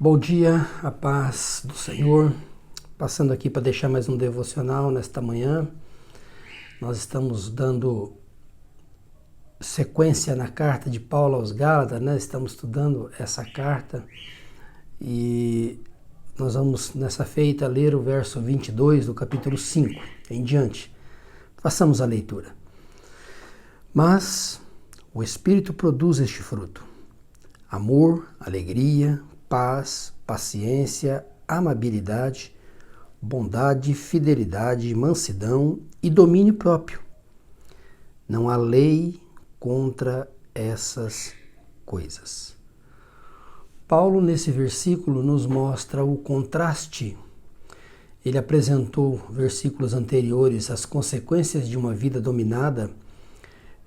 Bom dia, a paz do Senhor. Passando aqui para deixar mais um devocional nesta manhã. Nós estamos dando sequência na carta de Paulo aos Gálatas, né? Estamos estudando essa carta e nós vamos nessa feita ler o verso 22 do capítulo 5 em diante. Façamos a leitura. Mas o Espírito produz este fruto: amor, alegria, paz, paciência, amabilidade, bondade, fidelidade, mansidão e domínio próprio. Não há lei contra essas coisas. Paulo, nesse versículo, nos mostra o contraste. Ele apresentou, versículos anteriores, as consequências de uma vida dominada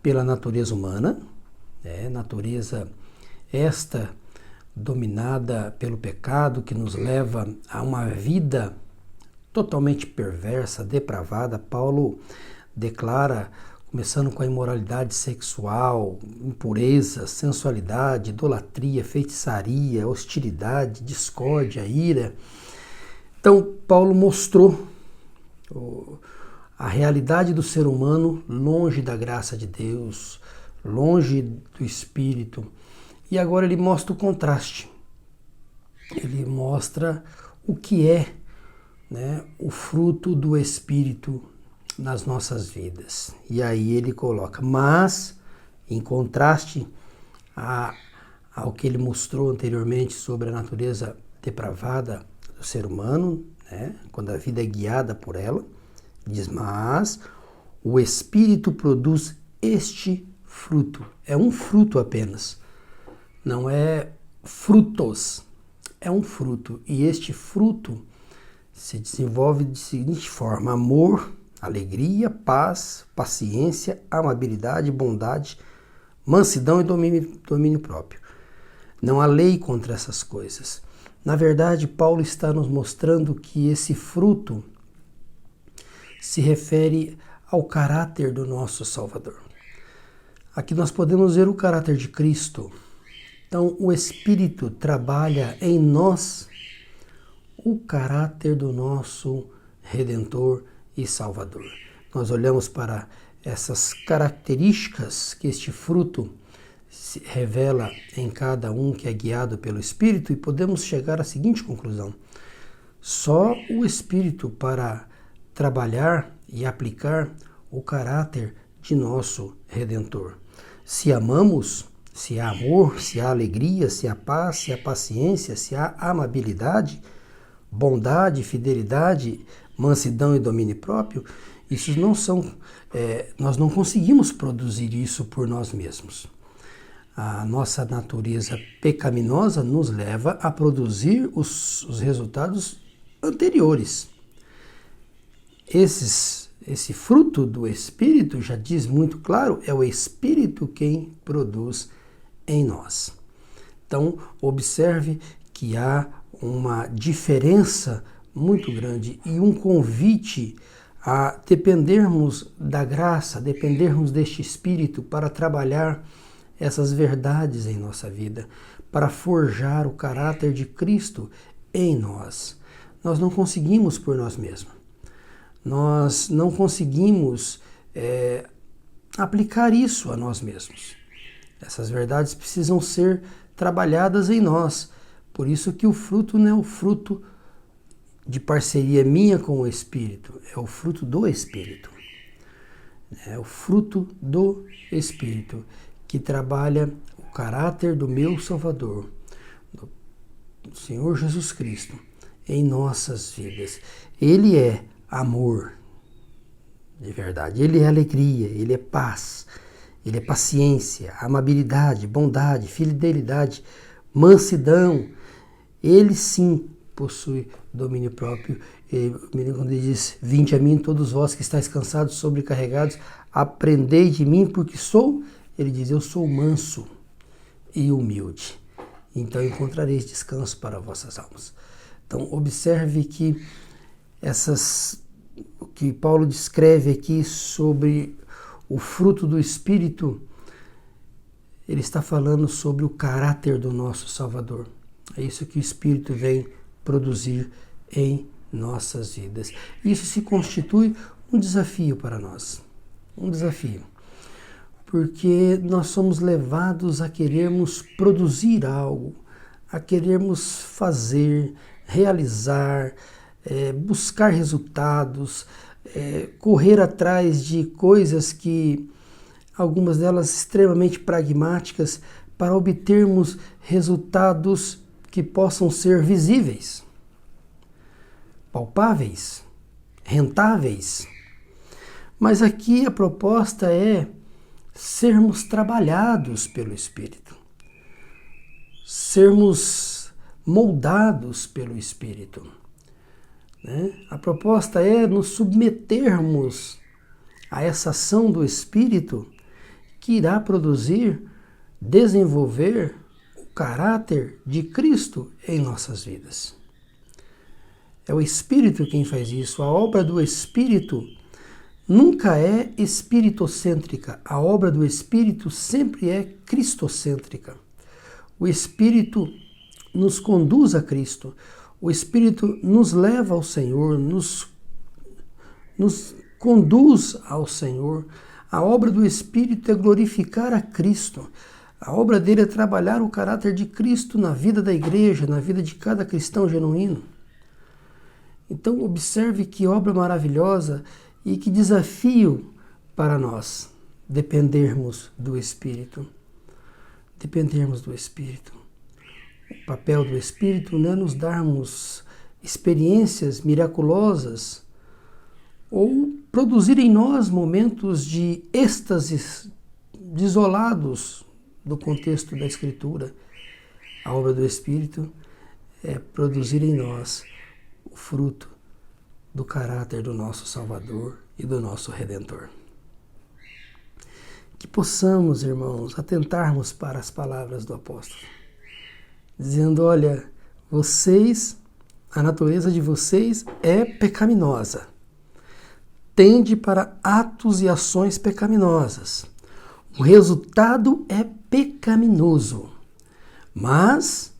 pela natureza humana, natureza esta dominada pelo pecado, que nos leva a uma vida totalmente perversa, depravada. Paulo declara, começando com a imoralidade sexual, impureza, sensualidade, idolatria, feitiçaria, hostilidade, discórdia, ira. Então, Paulo mostrou a realidade do ser humano longe da graça de Deus, longe do Espírito. E agora ele mostra o contraste. Ele mostra o que é, o fruto do Espírito nas nossas vidas. E aí ele coloca, mas em contraste ao que ele mostrou anteriormente sobre a natureza depravada do ser humano, quando a vida é guiada por ela, diz, mas o Espírito produz este fruto. É um fruto apenas. Não é frutos, é um fruto. E este fruto se desenvolve de seguinte forma: amor, alegria, paz, paciência, amabilidade, bondade, mansidão e domínio próprio. Não há lei contra essas coisas. Na verdade, Paulo está nos mostrando que esse fruto se refere ao caráter do nosso Salvador. Aqui nós podemos ver o caráter de Cristo. Então, o Espírito trabalha em nós o caráter do nosso Redentor e Salvador. Nós olhamos para essas características que este fruto se revela em cada um que é guiado pelo Espírito e podemos chegar à seguinte conclusão: só o Espírito para trabalhar e aplicar o caráter de nosso Redentor. Se amamos, se há amor, se há alegria, se há paz, se há paciência, se há amabilidade, bondade, fidelidade, mansidão e domínio próprio, isso não são, nós não conseguimos produzir isso por nós mesmos. A nossa natureza pecaminosa nos leva a produzir os resultados anteriores. Esse fruto do Espírito, já diz muito claro, é o Espírito quem produz em nós. Então, observe que há uma diferença muito grande e um convite a dependermos da graça, dependermos deste Espírito para trabalhar essas verdades em nossa vida, para forjar o caráter de Cristo em nós. Nós não conseguimos por nós mesmos. Nós não conseguimos aplicar isso a nós mesmos. Essas verdades precisam ser trabalhadas em nós. Por isso que o fruto não é o fruto de parceria minha com o Espírito, é o fruto do Espírito. É o fruto do Espírito que trabalha o caráter do meu Salvador, do Senhor Jesus Cristo, em nossas vidas. Ele é amor, de verdade. Ele é alegria, ele é paz, ele é paciência, amabilidade, bondade, fidelidade, mansidão. Ele sim possui domínio próprio. Quando ele diz, vinde a mim todos vós que estáis cansados, sobrecarregados, aprendei de mim porque ele diz, eu sou manso e humilde. Então encontrareis descanso para vossas almas. Então observe que o que Paulo descreve aqui sobre o fruto do Espírito, ele está falando sobre o caráter do nosso Salvador. É isso que o Espírito vem produzir em nossas vidas. Isso se constitui um desafio para nós. Um desafio. Porque nós somos levados a querermos produzir algo, a querermos fazer, realizar, buscar resultados, correr atrás de coisas que, algumas delas extremamente pragmáticas, para obtermos resultados que possam ser visíveis, palpáveis, rentáveis. Mas aqui a proposta é sermos trabalhados pelo Espírito, sermos moldados pelo Espírito, né? A proposta é nos submetermos a essa ação do Espírito que irá produzir, desenvolver o caráter de Cristo em nossas vidas. É o Espírito quem faz isso. A obra do Espírito nunca é espiritocêntrica. A obra do Espírito sempre é cristocêntrica. O Espírito nos conduz a Cristo. O Espírito nos leva ao Senhor, nos conduz ao Senhor. A obra do Espírito é glorificar a Cristo. A obra dele é trabalhar o caráter de Cristo na vida da igreja, na vida de cada cristão genuíno. Então observe que obra maravilhosa e que desafio para nós dependermos do Espírito. Dependermos do Espírito. O papel do Espírito não é nos darmos experiências miraculosas ou produzir em nós momentos de êxtases desolados do contexto da Escritura. A obra do Espírito é produzir em nós o fruto do caráter do nosso Salvador e do nosso Redentor. Que possamos, irmãos, atentarmos para as palavras do apóstolo, dizendo, olha, vocês, a natureza de vocês é pecaminosa, tende para atos e ações pecaminosas. O resultado é pecaminoso. Mas,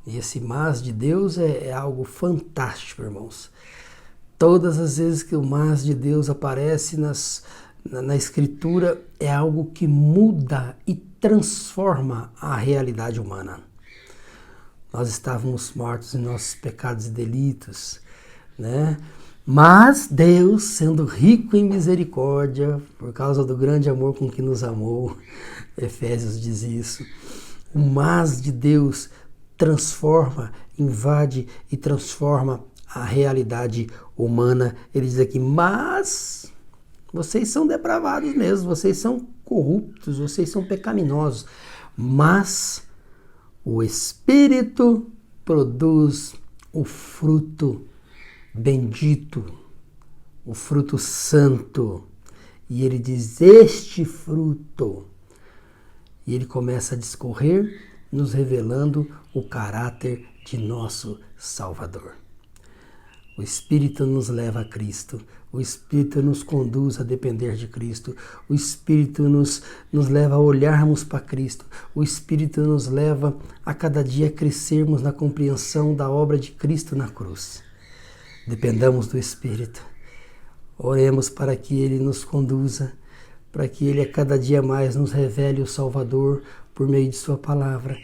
e esse mas de Deus é algo fantástico, irmãos. Todas as vezes que o mas de Deus aparece na Escritura, é algo que muda e transforma a realidade humana. Nós estávamos mortos em nossos pecados e delitos, né? Mas Deus, sendo rico em misericórdia, por causa do grande amor com que nos amou, Efésios diz isso, o mas de Deus transforma, invade e transforma a realidade humana. Ele diz aqui, mas vocês são depravados mesmo, vocês são corruptos, vocês são pecaminosos, mas o Espírito produz o fruto bendito, o fruto santo. E ele diz, este fruto. E ele começa a discorrer, nos revelando o caráter de nosso Salvador. O Espírito nos leva a Cristo. O Espírito nos conduz a depender de Cristo. O Espírito nos leva a olharmos para Cristo. O Espírito nos leva a cada dia crescermos na compreensão da obra de Cristo na cruz. Dependamos do Espírito. Oremos para que Ele nos conduza, para que Ele a cada dia mais nos revele o Salvador por meio de Sua palavra,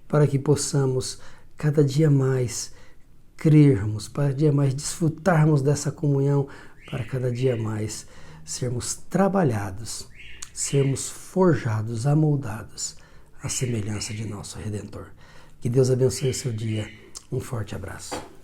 para que possamos cada dia mais crermos, para cada dia mais desfrutarmos dessa comunhão, para cada dia mais sermos trabalhados, sermos forjados, amoldados à semelhança de nosso Redentor. Que Deus abençoe o seu dia. Um forte abraço.